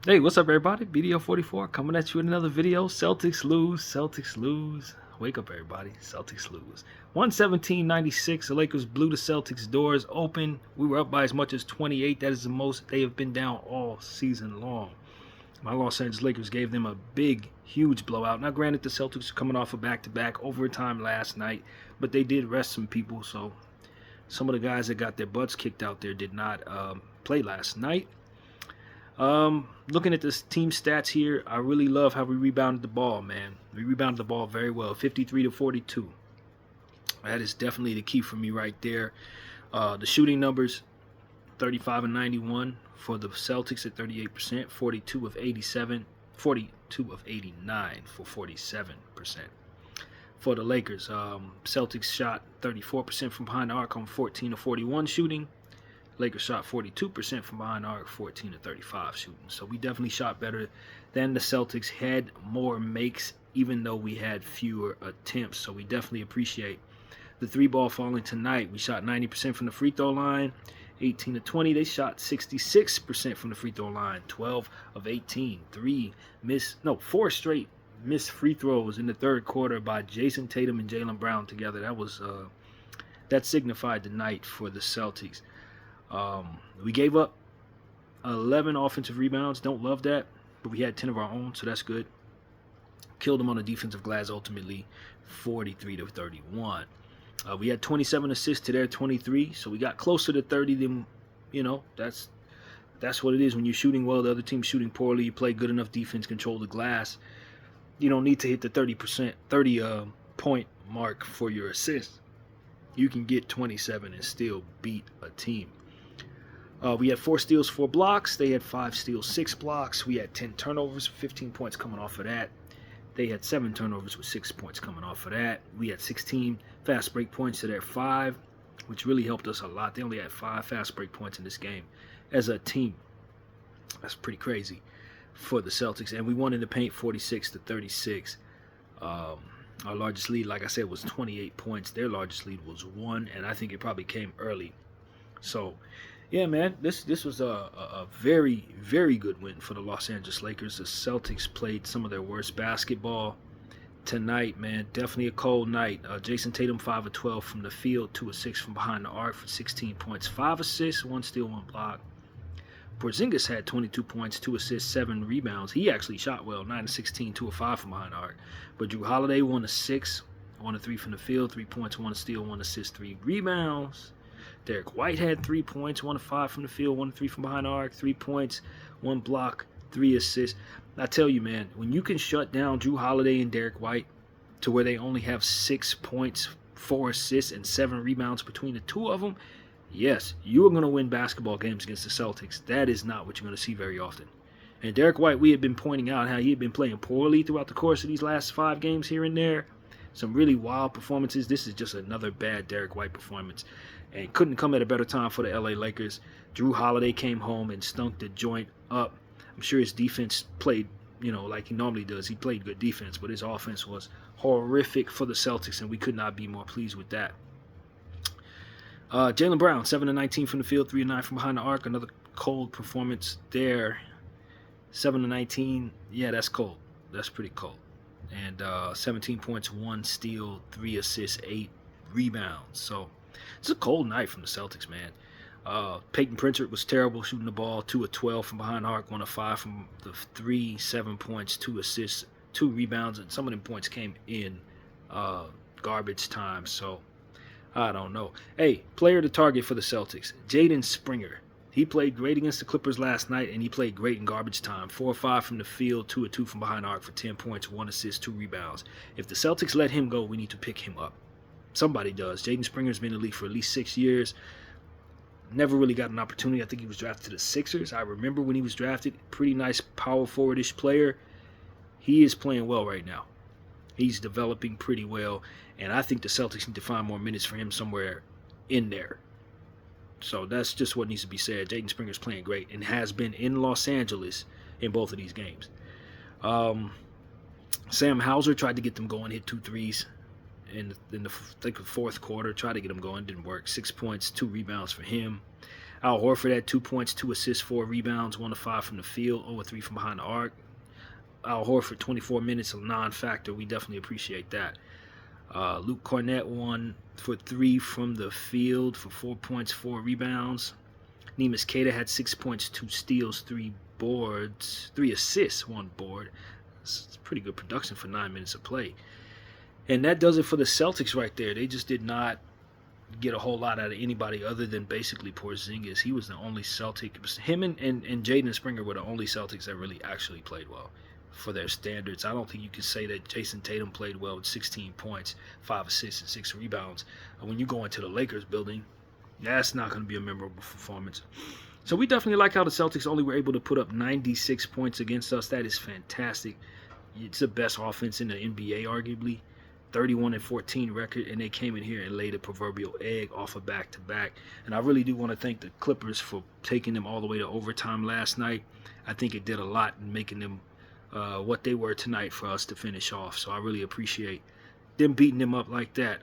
Hey, what's up, everybody? BDO44 coming at you with another video. Celtics lose. Celtics lose. Wake up, everybody. Celtics lose. 117-96. The Lakers blew the Celtics' doors open. We were up by as much as 28. That is the most they have been down all season long. My Los Angeles Lakers gave them a big, huge blowout. Now, granted, the Celtics are coming off a back-to-back overtime last night, but they did rest some people. So some of the guys that got their butts kicked out there did not play last night. Looking at this team stats here, I really love how we rebounded the ball, man. We rebounded the ball very well, 53 to 42. That is definitely the key for me right there. The shooting numbers, 35 and 91 for the Celtics at 38%, 42 of 87, 42 of 89 for 47%. For the Lakers, Celtics shot 34% from behind the arc on 14 to 41 shooting. Lakers shot 42% from behind the arc, 14 to 35 shooting. So we definitely shot better than the Celtics, had more makes, even though we had fewer attempts. So we definitely appreciate the three ball falling tonight. We shot 90% from the free throw line, 18 to 20. They shot 66% from the free throw line, 12 of 18. Four straight missed free throws in the third quarter by Jason Tatum and Jaylen Brown together. That signified the night for the Celtics. We gave up 11 offensive rebounds. Don't love that, but we had 10 of our own, so that's good. Killed them on the defensive glass, ultimately 43 to 31. We had 27 assists to their 23, so we got closer to 30 than, that's what it is when you're shooting well. The other team's shooting poorly. You play good enough defense, control the glass. You don't need to hit the 30 point mark for your assists. You can get 27 and still beat a team. We had 4 steals, 4 blocks. They had 5 steals, 6 blocks. We had 10 turnovers, 15 points coming off of that. They had 7 turnovers with 6 points coming off of that. We had 16 fast break points to their 5, which really helped us a lot. They only had 5 fast break points in this game as a team. That's pretty crazy for the Celtics. And we won in the paint 46 to 36. Our largest lead, like I said, was 28 points. Their largest lead was 1, and I think it probably came early. So, yeah, man, this was a very, very good win for the Los Angeles Lakers. The Celtics played some of their worst basketball tonight, man. Definitely a cold night. Jason Tatum, 5 of 12 from the field, 2 of 6 from behind the arc for 16 points, 5 assists, 1 steal, 1 block. Porzingis had 22 points, 2 assists, 7 rebounds. He actually shot well, 9 of 16, 2 of 5 from behind the arc. But Jrue Holiday, 1 of 6, 1 of 3 from the field, 3 points, 1 steal, 1 assist, 3 rebounds. Derek White had 3 points, 1 of 5 from the field, 1 of 3 from behind the arc, 3 points, 1 block, 3 assists. I tell you, man, when you can shut down Jrue Holiday and Derek White to where they only have 6 points, 4 assists, and 7 rebounds between the two of them, yes, you are going to win basketball games against the Celtics. That is not what you're going to see very often. And Derek White, we had been pointing out how he had been playing poorly throughout the course of these last 5 games here and there. Some really wild performances. This is just another bad Derek White performance. And couldn't come at a better time for the LA Lakers. Jrue Holiday came home and stunk the joint up. I'm sure his defense played, like he normally does. He played good defense, but his offense was horrific for the Celtics, and we could not be more pleased with that. Jaylen Brown, 7 of 19 from the field, 3 of 9 from behind the arc. Another cold performance there. 7 of 19, yeah, that's cold. That's pretty cold. And 17 points, 1 steal, 3 assists, 8 rebounds. So it's a cold night from the Celtics, man. Peyton Pritchard was terrible shooting the ball, 2 of 12 from behind the arc, 1 of 5 from the 3, 7 points, 2 assists, 2 rebounds, and some of them points came in garbage time. So I don't know. Hey, player to target for the Celtics, Jaden Springer. He played great against the Clippers last night, and he played great in garbage time. 4 of 5 from the field, 2 of 2 from behind the arc for 10 points, 1 assist, 2 rebounds. If the Celtics let him go, we need to pick him up. Somebody does. Jaden Springer's been in the league for at least 6 years. Never really got an opportunity. I think he was drafted to the Sixers. I remember when he was drafted. Pretty nice power forward-ish player. He is playing well right now. He's developing pretty well, and I think the Celtics need to find more minutes for him somewhere in there. So that's just what needs to be said. Jaden Springer's playing great and has been in Los Angeles in both of these games. Sam Hauser tried to get them going, hit 2 threes in the fourth quarter. Tried to get them going, didn't work. 6 points, 2 rebounds for him. Al Horford had 2 points, 2 assists, 4 rebounds, 1 of 5 from the field, 0 of 3 from behind the arc. Al Horford, 24 minutes, a non-factor. We definitely appreciate that. Luke Cornett 1 for 3 from the field for 4 points, 4 rebounds. Neemias Queta had 6 points, 2 steals, 3 boards, 3 assists, 1 board. It's pretty good production for 9 minutes of play. And that does it for the Celtics right there. They just did not get a whole lot out of anybody other than basically Porzingis. He was the only Celtic. Him and Jaden Springer were the only Celtics that really actually played well for their standards. I don't think you can say that Jason Tatum played well with 16 points, 5 assists, and 6 rebounds. When you go into the Lakers building, that's not going to be a memorable performance. So we definitely like how the Celtics only were able to put up 96 points against us. That is fantastic. It's the best offense in the NBA, arguably. 31-14 record, and they came in here and laid a proverbial egg off of back-to-back. And I really do want to thank the Clippers for taking them all the way to overtime last night. I think it did a lot in making them what they were tonight for us to finish off. So I really appreciate them beating them up like that.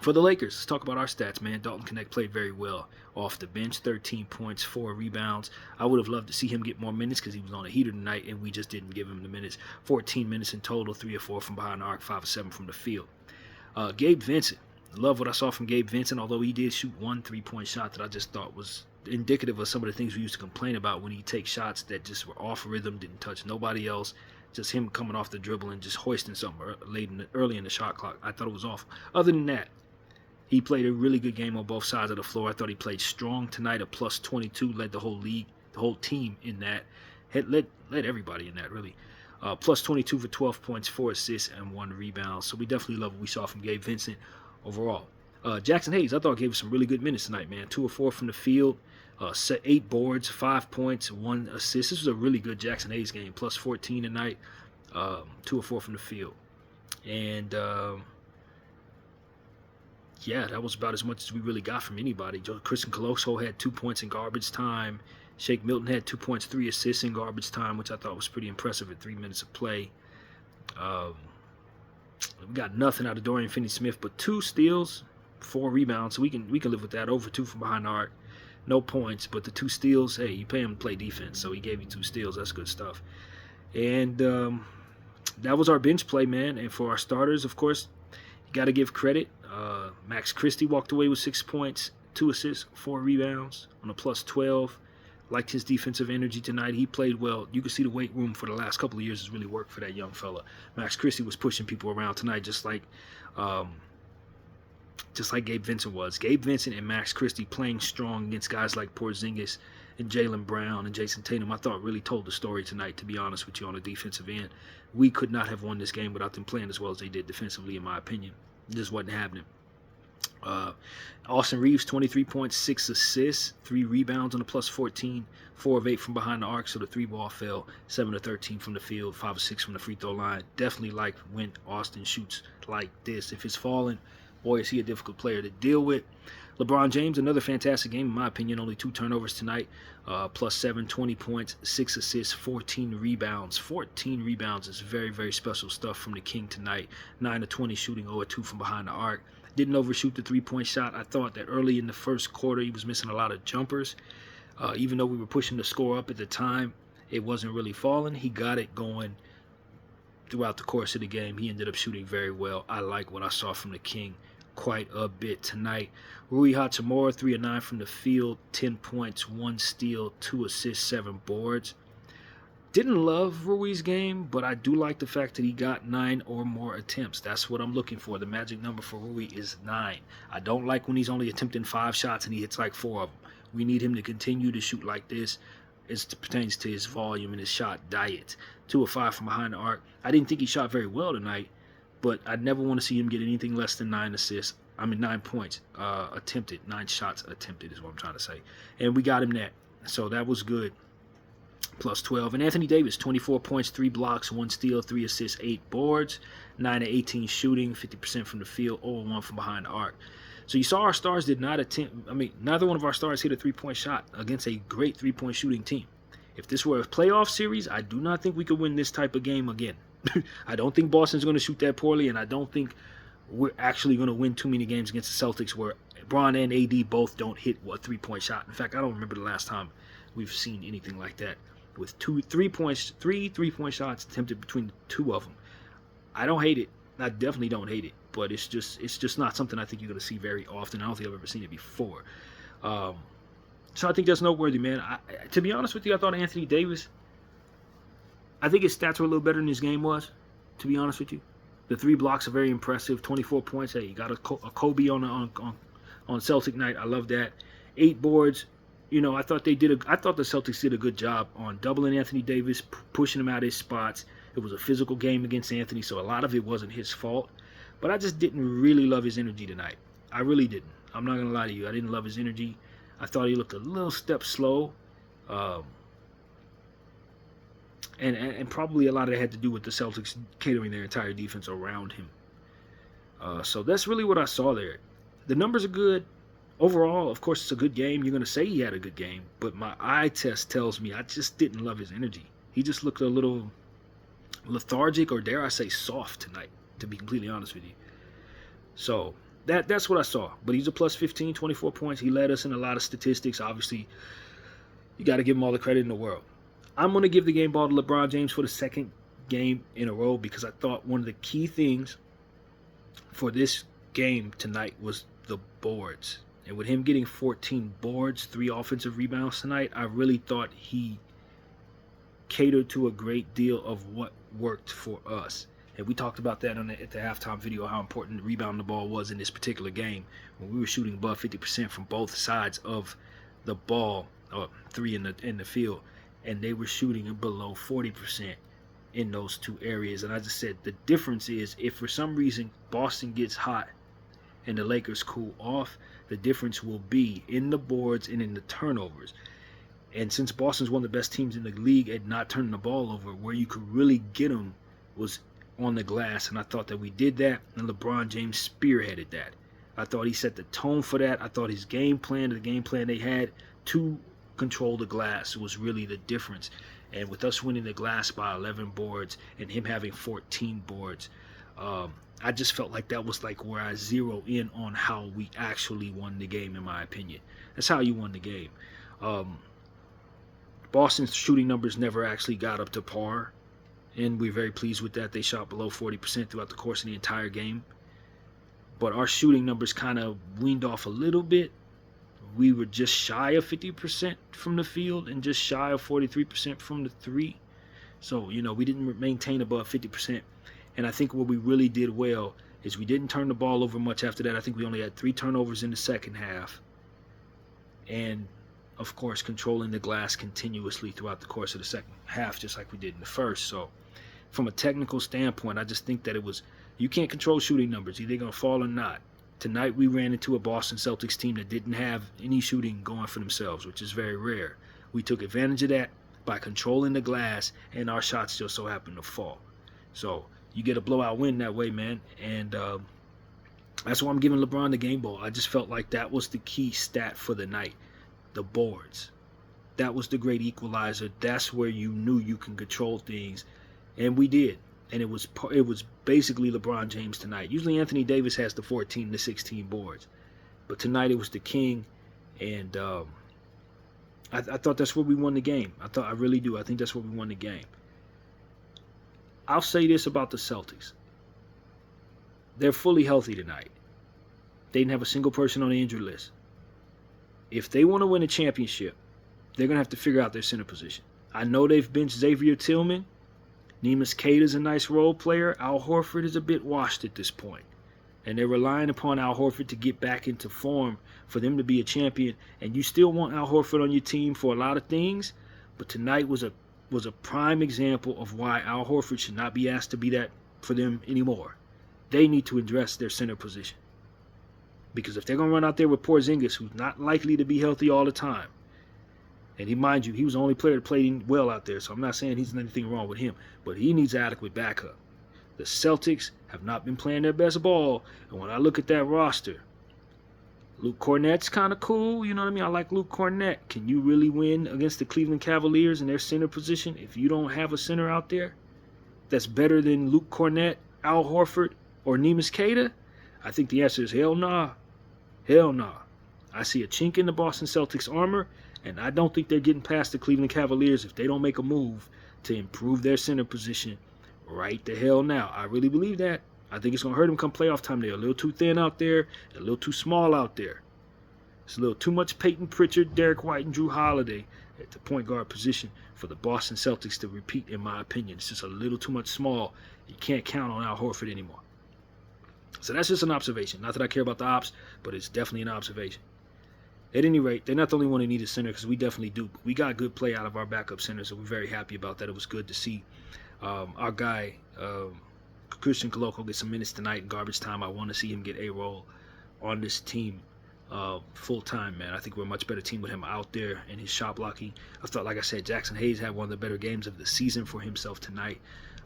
For the Lakers, let's talk about our stats, man. Dalton Knecht played very well off the bench, 13 points, 4 rebounds. I would have loved to see him get more minutes because he was on a heater tonight, and we just didn't give him the minutes. 14 minutes in total, 3 or 4 from behind the arc, 5 or 7 from the field. Gabe Vincent, love what I saw from Gabe Vincent, although he did shoot 1 3-point shot that I just thought was indicative of some of the things we used to complain about when he takes shots that just were off rhythm, didn't touch nobody else. Just him coming off the dribble and just hoisting something early in the shot clock. I thought it was awful. Other than that, he played a really good game on both sides of the floor. I thought he played strong tonight, a plus 22, led the whole league, the whole team in that. Led everybody in that, really. Plus 22 for 12 points, 4 assists, and 1 rebound. So we definitely love what we saw from Gabe Vincent overall. Jackson Hayes, I thought gave us some really good minutes tonight, man. 2 or 4 from the field, 8 boards, 5 points, 1 assist. This was a really good Jackson Hayes game, plus 14 tonight, 2 or 4 from the field. And yeah, that was about as much as we really got from anybody. Christian Colosso had 2 points in garbage time. Shake Milton had 2 points, 3 assists in garbage time, which I thought was pretty impressive at 3 minutes of play. We got nothing out of Dorian Finney-Smith but 2 steals, 4 rebounds, so we can live with that. Over 2 from behind the arc, no points, but the 2 steals, hey, you pay him to play defense, so he gave you 2 steals. That's good stuff. And that was our bench play, man. And for our starters, of course, you got to give credit. Max Christie walked away with 6 points, 2 assists, 4 rebounds on a plus 12. Liked his defensive energy tonight. He played well. You can see the weight room for the last couple of years has really worked for that young fella. Max Christie was pushing people around tonight, just like Gabe Vincent was. Gabe Vincent and Max Christie playing strong against guys like Porzingis and Jaylen Brown and Jason Tatum, I thought really told the story tonight, to be honest with you, on the defensive end. We could not have won this game without them playing as well as they did defensively, in my opinion. It just wasn't happening. Austin Reeves, 23 points, 6 assists, 3 rebounds on a plus 14, 4 of 8 from behind the arc, so the 3-ball fell, 7 of 13 from the field, 5 of 6 from the free throw line. Definitely like when Austin shoots like this. If it's falling, boy, is he a difficult player to deal with. LeBron James, another fantastic game, in my opinion. Only 2 turnovers tonight. Plus 7, 20 points, 6 assists, 14 rebounds. 14 rebounds is very, very special stuff from the King tonight. 9 of 20 shooting, 0 of 2 from behind the arc. Didn't overshoot the 3-point shot. I thought that early in the first quarter he was missing a lot of jumpers. Even though we were pushing the score up at the time, it wasn't really falling. He got it going throughout the course of the game. He ended up shooting very well. I like what I saw from the King quite a bit tonight. Rui Hachimura, 3 of 9 from the field, 10 points, 1 steal, 2 assists, 7 boards. Didn't love Rui's game, but I do like the fact that he got 9 or more attempts. That's what I'm looking for. The magic number for Rui is 9. I don't like when he's only attempting 5 shots and he hits like 4 of them. We need him to continue to shoot like this. It pertains to his volume and his shot diet. 2 of 5 from behind the arc. I didn't think he shot very well tonight, but I never want to see him get anything less than 9 points attempted. 9 shots attempted is what I'm trying to say. And we got him that. So that was good. Plus 12. And Anthony Davis, 24 points, 3 blocks, 1 steal, 3 assists, 8 boards, 9 of 18 shooting, 50% from the field, 0-1 from behind the arc. So you saw our stars did not attempt, neither one of our stars hit a 3-point shot against a great 3-point shooting team. If this were a playoff series, I do not think we could win this type of game again. I don't think Boston's going to shoot that poorly, and I don't think we're actually going to win too many games against the Celtics where LeBron and AD both don't hit a 3-point shot. In fact, I don't remember the last time we've seen anything like that with three three-point shots attempted between the two of them. I don't hate it. I definitely don't hate it, but it's just not something I think you're going to see very often. I don't think I've ever seen it before. So I think that's noteworthy, man. To be honest with you, I thought Anthony Davis, I think his stats were a little better than his game was, to be honest with you. The 3 blocks are very impressive. 24 points. Hey, you got a Kobe on Celtic night. I love that. 8 boards. You know, I thought the Celtics did a good job on doubling Anthony Davis, pushing him out of his spots. It was a physical game against Anthony, so a lot of it wasn't his fault. But I just didn't really love his energy tonight. I really didn't. I'm not going to lie to you. I didn't love his energy. I thought he looked a little step slow. And probably a lot of it had to do with the Celtics catering their entire defense around him. So that's really what I saw there. The numbers are good. Overall, of course, it's a good game. You're going to say he had a good game. But my eye test tells me I just didn't love his energy. He just looked a little lethargic, or dare I say soft tonight, to be completely honest with you. So that's what I saw. But he's a plus 15, 24 points. He led us in a lot of statistics. Obviously, you got to give him all the credit in the world. I'm going to give the game ball to LeBron James for the second game in a row because I thought one of the key things for this game tonight was the boards. And with him getting 14 boards, 3 offensive rebounds tonight, I really thought he catered to a great deal of what worked for us. And we talked about that at the halftime video, how important rebounding the ball was in this particular game when we were shooting above 50% from both sides of the ball, or 3 in the field, and they were shooting below 40% in those 2 areas. And I just said the difference is if for some reason Boston gets hot and the Lakers cool off, the difference will be in the boards and in the turnovers. And since Boston's one of the best teams in the league at not turning the ball over, where you could really get them was on the glass. And I thought that we did that, and LeBron James spearheaded that. I thought he set the tone for that. I thought his game plan, the game plan they had to control the glass, was really the difference. And with us winning the glass by 11 boards and him having 14 boards, I just felt like that was like where I zero in on how we actually won the game, in my opinion. That's how you won the game. Boston's shooting numbers never actually got up to par, and we're very pleased with that. They shot below 40% throughout the course of the entire game. But our shooting numbers kind of weaned off a little bit. We were just shy of 50% from the field and just shy of 43% from the 3. So, you know, we didn't maintain above 50%. And I think what we really did well is we didn't turn the ball over much after that. I think we only had 3 turnovers in the second half. And, of course, controlling the glass continuously throughout the course of the second half, just like we did in the first. So, from a technical standpoint, I just think that you can't control shooting numbers. Either they're going to fall or not. Tonight, we ran into a Boston Celtics team that didn't have any shooting going for themselves, which is very rare. We took advantage of that by controlling the glass, and our shots just so happened to fall. So, you get a blowout win that way, man. And that's why I'm giving LeBron the game ball. I just felt like that was the key stat for the night. The boards. That was the great equalizer. That's where you knew you can control things. And we did. And it was basically LeBron James tonight. Usually Anthony Davis has the 14 to 16 boards. But tonight it was the king. And I thought that's where we won the game. I really do. I think that's where we won the game. I'll say this about the Celtics. They're fully healthy tonight. They didn't have a single person on the injury list. If they want to win a championship, they're going to have to figure out their center position. I know they've benched Xavier Tillman. Neemias Queta's a nice role player. Al Horford is a bit washed at this point. And they're relying upon Al Horford to get back into form for them to be a champion. And you still want Al Horford on your team for a lot of things. But tonight was a prime example of why Al Horford should not be asked to be that for them anymore. They need to address their center position. Because if they're going to run out there with Porzingis, who's not likely to be healthy all the time, and mind you, he was the only player that played well out there, so I'm not saying there's anything wrong with him, but he needs adequate backup. The Celtics have not been playing their best ball, and when I look at that roster, Luke Cornett's kind of cool, you know what I mean? I like Luke Cornett. Can you really win against the Cleveland Cavaliers in their center position if you don't have a center out there that's better than Luke Cornett, Al Horford, or Neemias Queta? I think the answer is hell nah. Hell nah. I see a chink in the Boston Celtics armor, and I don't think they're getting past the Cleveland Cavaliers if they don't make a move to improve their center position right the hell now. I really believe that. I think it's going to hurt them come playoff time. They're a little too thin out there, a little too small out there. It's a little too much Peyton Pritchard, Derek White, and Drew Holiday at the point guard position for the Boston Celtics to repeat, in my opinion. It's just a little too much small. You can't count on Al Horford anymore. So that's just an observation. Not that I care about the ops, but it's definitely an observation. At any rate, they're not the only one who need a center, because we definitely do. We got good play out of our backup centers, so we're very happy about that. It was good to see our guy, Christian Koloko, get some minutes tonight in garbage time. I want to see him get a role on this team full time, man. I think we're a much better team with him out there and his shot blocking. I thought, like I said, Jackson Hayes had one of the better games of the season for himself tonight.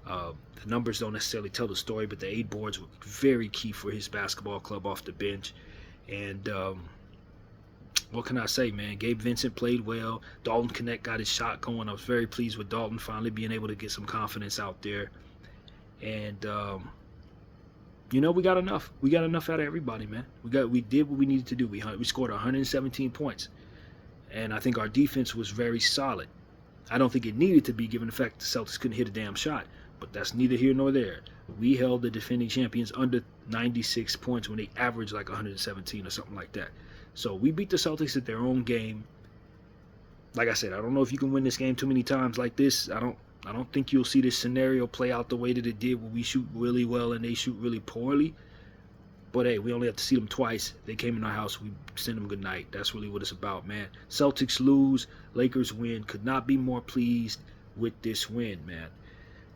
The numbers don't necessarily tell the story, but the 8 boards were very key for his basketball club off the bench. And what can I say, man? Gabe Vincent played well. Dalton Connect got his shot going. I was very pleased with Dalton finally being able to get some confidence out there. And we got enough. We got enough out of everybody, man. We did what we needed to do. We scored 117 points, and I think our defense was very solid. I don't think it needed to be, given the fact the Celtics couldn't hit a damn shot, but that's neither here nor there. We held the defending champions under 96 points when they averaged like 117 or something like that. So we beat the Celtics at their own game. Like I said, I don't know if you can win this game too many times like this. I don't think you'll see this scenario play out the way that it did, where we shoot really well and they shoot really poorly. But hey, we only have to see them twice. They came in our house, we send them good night. That's really what it's about, man. Celtics lose, Lakers win. Could not be more pleased with this win, man.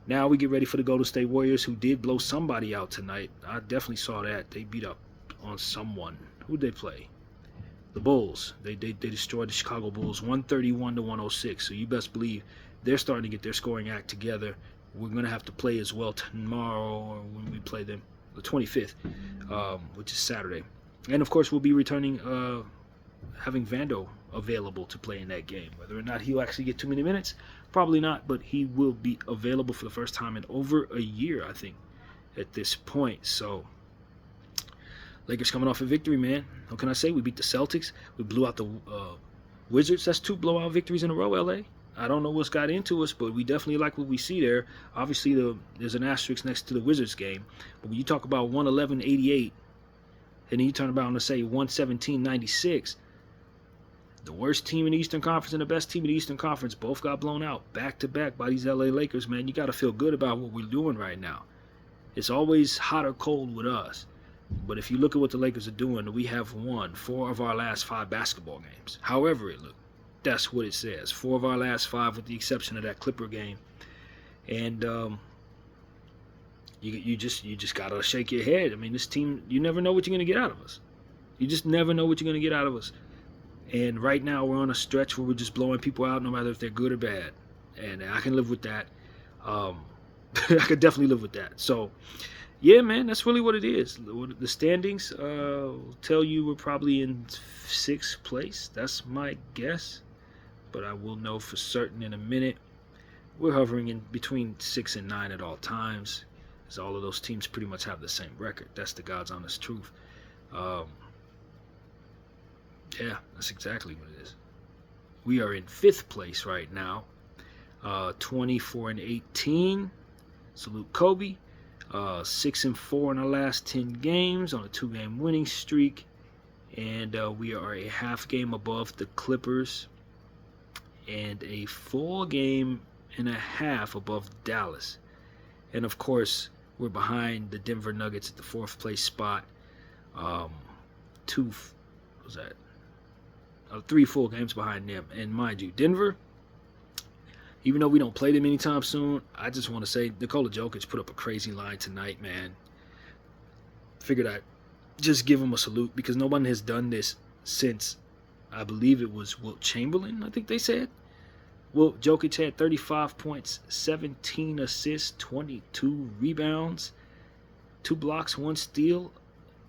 Now we get ready for the Golden State Warriors, who did blow somebody out tonight. I definitely saw that. They beat up on someone. Who'd they play? The Bulls. They destroyed the Chicago Bulls 131-106. So you best believe they're starting to get their scoring act together. We're going to have to play as well tomorrow, or when we play them, the 25th, which is Saturday. And, of course, we'll be returning, having Vando available to play in that game. Whether or not he'll actually get too many minutes, probably not, but he will be available for the first time in over a year, I think, at this point. So Lakers coming off a victory, man. What can I say? We beat the Celtics. We blew out the Wizards. That's 2 blowout victories in a row, LA. I don't know what's got into us, but we definitely like what we see there. Obviously, there's an asterisk next to the Wizards game. But when you talk about 111-88, and then you turn around and say 117-96, the worst team in the Eastern Conference and the best team in the Eastern Conference both got blown out back-to-back by these LA Lakers, man. You got to feel good about what we're doing right now. It's always hot or cold with us. But if you look at what the Lakers are doing, we have won 4 of our last 5 basketball games. However it looked. That's what it says. 4 of our last 5, with the exception of that Clipper game. And you just gotta shake your head. I mean, this team, you never know what you're gonna get out of us. You just never know what you're gonna get out of us. And right now we're on a stretch where we're just blowing people out, no matter if they're good or bad. And I can live with that. I could definitely live with that. So yeah, man, that's really what it is. The standings tell you we're probably in 6th place. That's my guess. But I will know for certain in a minute. We're hovering in between 6 and 9 at all times, as all of those teams pretty much have the same record. That's the God's honest truth. Yeah, that's exactly what it is. We are in 5th place right now, 24-18. Salute Kobe. 6-4 in our last 10 games on a 2-game winning streak, and we are a half game above the Clippers and a full game and a half above Dallas. And of course, we're behind the Denver Nuggets at the 4th place spot. 3 full games behind them. And mind you, Denver, even though we don't play them anytime soon, I just want to say Nikola Jokic put up a crazy line tonight, man. Figured I'd just give him a salute, because no one has done this since, I believe it was Wilt Chamberlain, I think they said. Well, Jokic had 35 points, 17 assists, 22 rebounds, 2 blocks, 1 steal,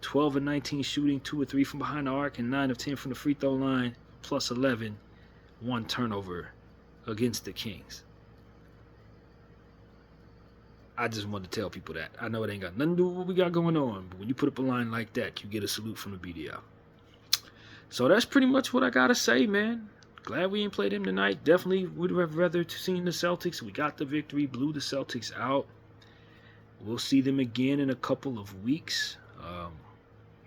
12 of 19 shooting, 2 of 3 from behind the arc, and 9 of 10 from the free throw line, plus 11, 1 turnover against the Kings. I just wanted to tell people that. I know it ain't got nothing to do with what we got going on, but when you put up a line like that, you get a salute from the BDL. So that's pretty much what I gotta say, man. Glad we ain't played them tonight. Definitely would have rather seen the Celtics. We got the victory, blew the Celtics out. We'll see them again in a couple of weeks.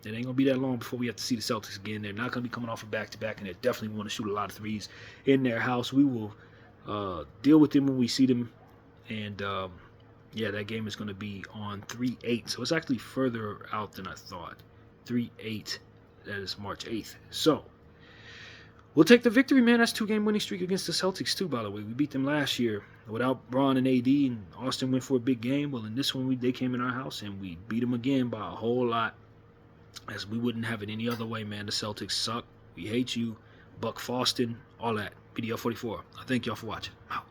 It ain't gonna be that long before we have to see the Celtics again. They're not gonna be coming off a back-to-back, and they definitely want to shoot a lot of threes in their house. We will deal with them when we see them, and yeah, that game is gonna be on 3/8, so it's actually further out than I thought. 3/8, that is March 8th. So we'll take the victory, man. That's 2-game winning streak against the Celtics too. By the way, we beat them last year without Braun and AD, and Austin went for a big game. Well, in this one, they came in our house and we beat them again by a whole lot. As we wouldn't have it any other way, man. The Celtics suck. We hate you. Buck Foston, all that. BDL 44. I thank y'all for watching. Out.